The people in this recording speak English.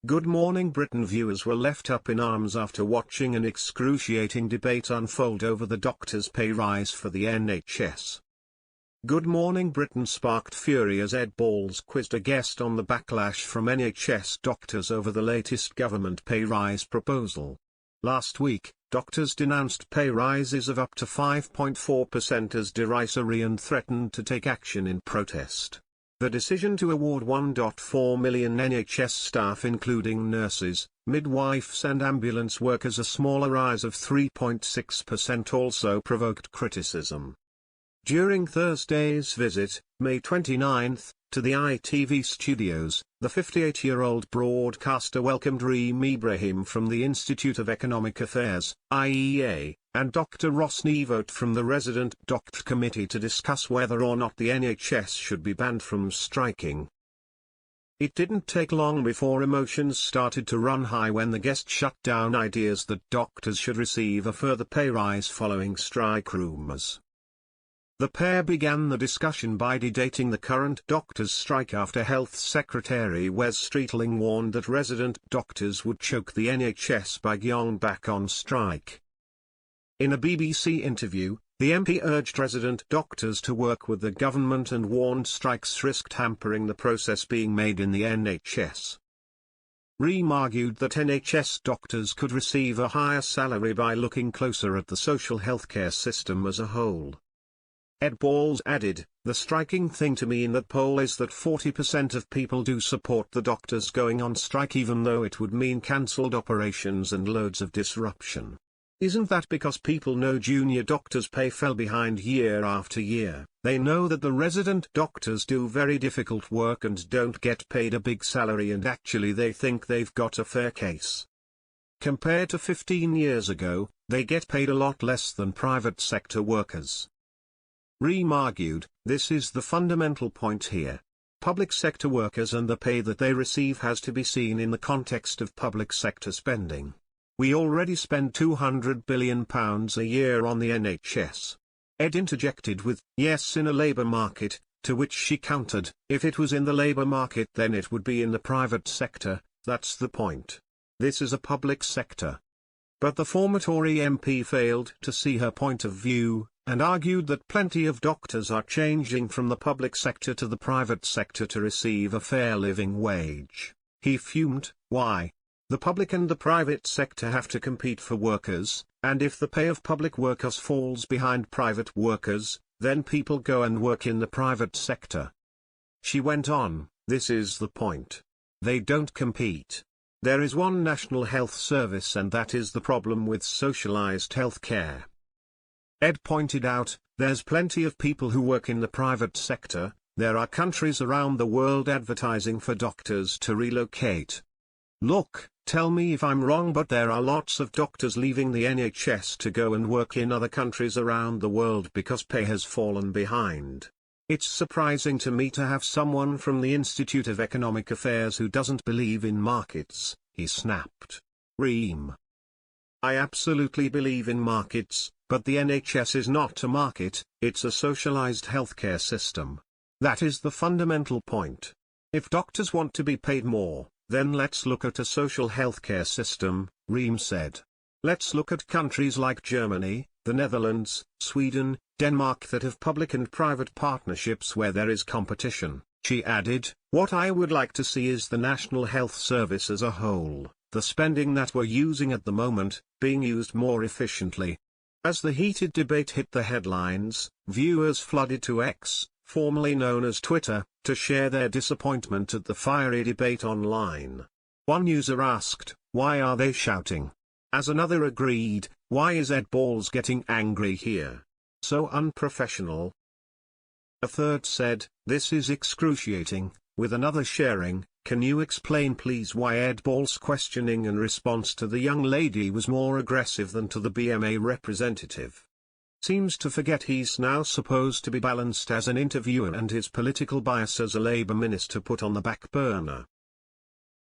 Good Morning Britain viewers were left up in arms after watching an excruciating debate unfold over the doctors' pay rise for the NHS. Good Morning Britain sparked fury as Ed Balls quizzed a guest on the backlash from NHS doctors over the latest government pay rise proposal. Last week, doctors denounced pay rises of up to 5.4% as derisory and threatened to take action in protest. The decision to award 1.4 million NHS staff including nurses, midwives and ambulance workers a smaller rise of 3.6% also provoked criticism. During Thursday's visit, May 29, to the ITV studios, the 58-year-old broadcaster welcomed Reem Ibrahim from the Institute of Economic Affairs, IEA, and Dr. Ross Nevote from the Resident Doctor Committee to discuss whether or not the NHS should be banned from striking. It didn't take long before emotions started to run high when the guest shut down ideas that doctors should receive a further pay rise following strike rumours. The pair began the discussion by dedating the current doctors' strike after Health Secretary Wes Streetling warned that resident doctors would choke the NHS by going back on strike. In a BBC interview, the MP urged resident doctors to work with the government and warned strikes risked hampering the process being made in the NHS. Reem argued that NHS doctors could receive a higher salary by looking closer at the social healthcare system as a whole. Ed Balls added, "The striking thing to me in that poll is that 40% of people do support the doctors going on strike even though it would mean cancelled operations and loads of disruption. Isn't that because people know junior doctors' pay fell behind year after year? They know that the resident doctors do very difficult work and don't get paid a big salary and actually they think they've got a fair case. Compared to 15 years ago, they get paid a lot less than private sector workers." Reem argued, "This is the fundamental point here. Public sector workers and the pay that they receive has to be seen in the context of public sector spending. We already spend £200 billion a year on the NHS. Ed interjected with, "Yes, in a labour market," to which she countered, "If it was in the labour market then it would be in the private sector, that's the point. This is a public sector." But the former Tory MP failed to see her point of view, and argued that plenty of doctors are changing from the public sector to the private sector to receive a fair living wage. He fumed, "Why? The public and the private sector have to compete for workers, and if the pay of public workers falls behind private workers, then people go and work in the private sector." She went on, "This is the point. They don't compete. There is one national health service and that is the problem with socialized healthcare." Ed pointed out, "There's plenty of people who work in the private sector. There are countries around the world advertising for doctors to relocate. Look, tell me if I'm wrong, but there are lots of doctors leaving the NHS to go and work in other countries around the world because pay has fallen behind. It's surprising to me to have someone from the Institute of Economic Affairs who doesn't believe in markets," he snapped. Reem: "I absolutely believe in markets, but the NHS is not a market, it's a socialized healthcare system. That is the fundamental point. If doctors want to be paid more, then let's look at a social healthcare system," Reem said. "Let's look at countries like Germany, the Netherlands, Sweden, Denmark that have public and private partnerships where there is competition." She added, "What I would like to see is the National Health Service as a whole, the spending that we're using at the moment, being used more efficiently." As the heated debate hit the headlines, viewers flooded to X, formerly known as Twitter, to share their disappointment at the fiery debate online. One user asked, "Why are they shouting?" As another agreed, "Why is Ed Balls getting angry here? So unprofessional." A third said, "This is excruciating," with another sharing, "Can you explain please why Ed Balls' questioning and response to the young lady was more aggressive than to the BMA representative? Seems to forget he's now supposed to be balanced as an interviewer and his political bias as a Labour minister put on the back burner."